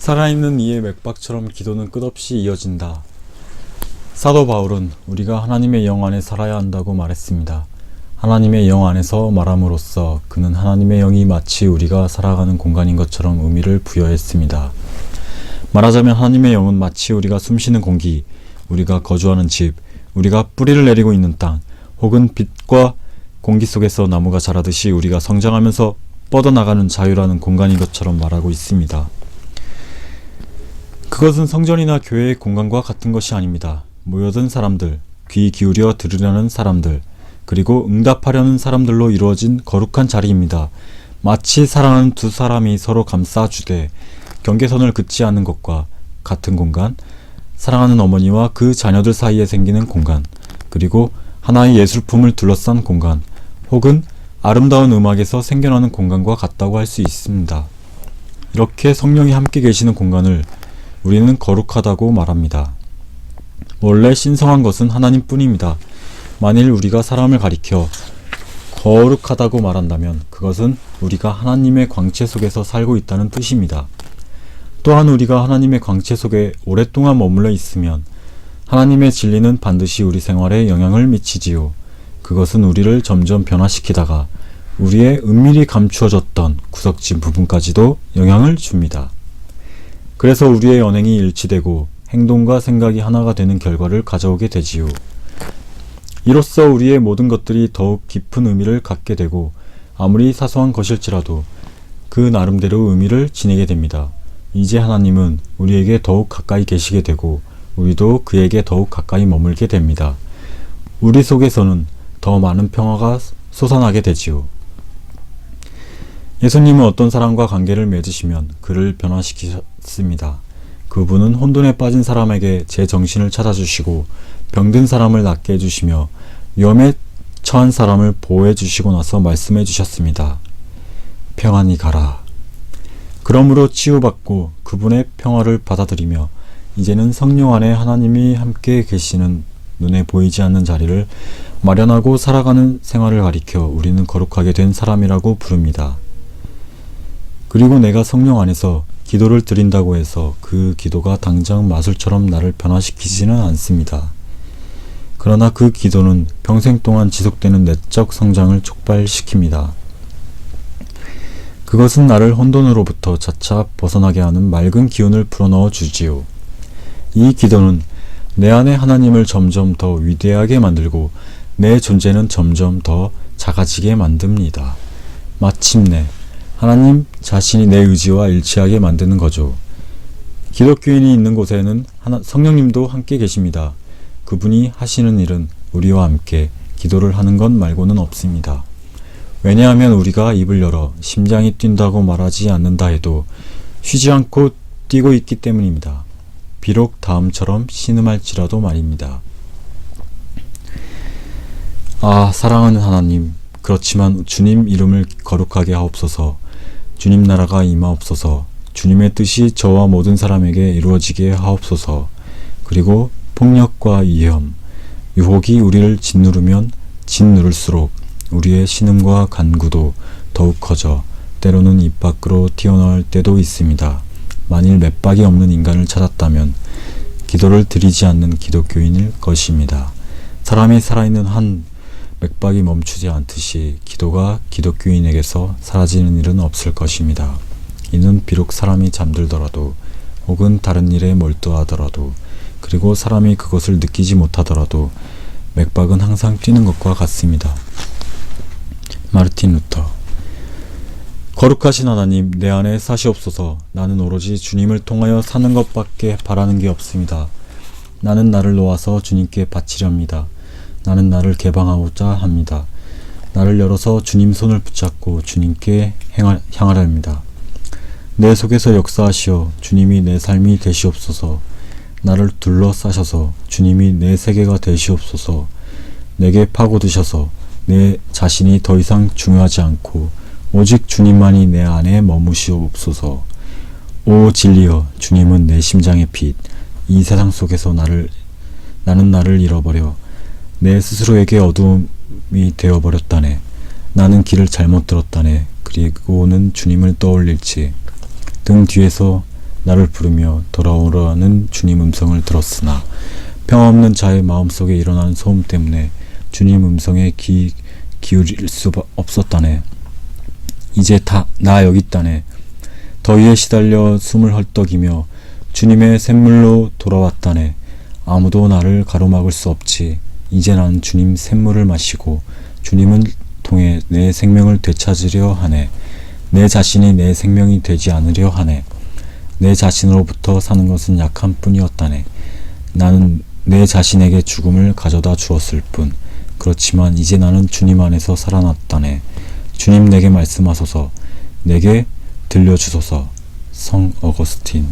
살아있는 이의 맥박처럼 기도는 끝없이 이어진다. 사도 바울은 우리가 하나님의 영 안에 살아야 한다고 말했습니다. 하나님의 영 안에서 말함으로써 그는 하나님의 영이 마치 우리가 살아가는 공간인 것처럼 의미를 부여했습니다. 말하자면 하나님의 영은 마치 우리가 숨쉬는 공기, 우리가 거주하는 집, 우리가 뿌리를 내리고 있는 땅, 혹은 빛과 공기 속에서 나무가 자라듯이 우리가 성장하면서 뻗어나가는 자유라는 공간인 것처럼 말하고 있습니다. 그것은 성전이나 교회의 공간과 같은 것이 아닙니다. 모여든 사람들, 귀 기울여 들으려는 사람들, 그리고 응답하려는 사람들로 이루어진 거룩한 자리입니다. 마치 사랑하는 두 사람이 서로 감싸주되 경계선을 긋지 않는 것과 같은 공간, 사랑하는 어머니와 그 자녀들 사이에 생기는 공간, 그리고 하나의 예술품을 둘러싼 공간, 혹은 아름다운 음악에서 생겨나는 공간과 같다고 할 수 있습니다. 이렇게 성령이 함께 계시는 공간을 우리는 거룩하다고 말합니다. 원래 신성한 것은 하나님뿐입니다. 만일 우리가 사람을 가리켜 거룩하다고 말한다면 그것은 우리가 하나님의 광채 속에서 살고 있다는 뜻입니다. 또한 우리가 하나님의 광채 속에 오랫동안 머물러 있으면 하나님의 진리는 반드시 우리 생활에 영향을 미치지요. 그것은 우리를 점점 변화시키다가 우리의 은밀히 감추어졌던 구석진 부분까지도 영향을 줍니다. 그래서 우리의 언행이 일치되고 행동과 생각이 하나가 되는 결과를 가져오게 되지요. 이로써 우리의 모든 것들이 더욱 깊은 의미를 갖게 되고 아무리 사소한 것일지라도 그 나름대로 의미를 지니게 됩니다. 이제 하나님은 우리에게 더욱 가까이 계시게 되고 우리도 그에게 더욱 가까이 머물게 됩니다. 우리 속에서는 더 많은 평화가 솟아나게 되지요. 예수님은 어떤 사람과 관계를 맺으시면 그를 변화시키셨습니다. 그분은 혼돈에 빠진 사람에게 제 정신을 찾아주시고 병든 사람을 낫게 해주시며 위험에 처한 사람을 보호해 주시고 나서 말씀해 주셨습니다. 평안히 가라. 그러므로 치유받고 그분의 평화를 받아들이며 이제는 성령 안에 하나님이 함께 계시는 눈에 보이지 않는 자리를 마련하고 살아가는 생활을 가리켜 우리는 거룩하게 된 사람이라고 부릅니다. 그리고 내가 성령 안에서 기도를 드린다고 해서 그 기도가 당장 마술처럼 나를 변화시키지는 않습니다. 그러나 그 기도는 평생 동안 지속되는 내적 성장을 촉발시킵니다. 그것은 나를 혼돈으로부터 차차 벗어나게 하는 맑은 기운을 불어넣어 주지요. 이 기도는 내 안에 하나님을 점점 더 위대하게 만들고 내 존재는 점점 더 작아지게 만듭니다. 마침내 하나님 자신이 내 의지와 일치하게 만드는 거죠. 기독교인이 있는 곳에는 성령님도 함께 계십니다. 그분이 하시는 일은 우리와 함께 기도를 하는 것 말고는 없습니다. 왜냐하면 우리가 입을 열어 심장이 뛴다고 말하지 않는다 해도 쉬지 않고 뛰고 있기 때문입니다. 비록 다음처럼 신음할지라도 말입니다. 아, 사랑하는 하나님, 그렇지만 주님 이름을 거룩하게 하옵소서. 주님 나라가 임하옵소서. 주님의 뜻이 저와 모든 사람에게 이루어지게 하옵소서. 그리고 폭력과 위험, 유혹이 우리를 짓누르면 짓누를수록 우리의 신음과 간구도 더욱 커져 때로는 입 밖으로 튀어나올 때도 있습니다. 만일 맥박이 없는 인간을 찾았다면 기도를 드리지 않는 기독교인일 것입니다. 사람이 살아있는 한 맥박이 멈추지 않듯이 기도가 기독교인에게서 사라지는 일은 없을 것입니다. 이는 비록 사람이 잠들더라도 혹은 다른 일에 몰두하더라도 그리고 사람이 그것을 느끼지 못하더라도 맥박은 항상 뛰는 것과 같습니다. 마르틴 루터. 거룩하신 하나님, 내 안에 사시옵소서. 나는 오로지 주님을 통하여 사는 것밖에 바라는 게 없습니다. 나는 나를 놓아서 주님께 바치렵니다. 나는 나를 개방하고자 합니다. 나를 열어서 주님 손을 붙잡고 주님께 향하려 합니다. 내 속에서 역사하시어 주님이 내 삶이 되시옵소서. 나를 둘러싸셔서 주님이 내 세계가 되시옵소서. 내게 파고드셔서 내 자신이 더 이상 중요하지 않고 오직 주님만이 내 안에 머무시옵소서. 오 진리여, 주님은 내 심장의 빛. 이 세상 속에서 나는 나를 잃어버려 내 스스로에게 어둠이 되어버렸다네. 나는 길을 잘못 들었다네. 그리고는 주님을 떠올릴지 등 뒤에서 나를 부르며 돌아오라는 주님 음성을 들었으나 평화 없는 자의 마음속에 일어나는 소음 때문에 주님 음성에 기울일 수 없었다네. 이제 나 여기 있다네. 더위에 시달려 숨을 헐떡이며 주님의 샘물로 돌아왔다네. 아무도 나를 가로막을 수 없지. 이제 난 주님 샘물을 마시고 주님을 통해 내 생명을 되찾으려 하네. 내 자신이 내 생명이 되지 않으려 하네. 내 자신으로부터 사는 것은 약한 뿐이었다네. 나는 내 자신에게 죽음을 가져다 주었을 뿐. 그렇지만 이제 나는 주님 안에서 살아났다네. 주님 내게 말씀하소서. 내게 들려주소서. 성 어거스틴.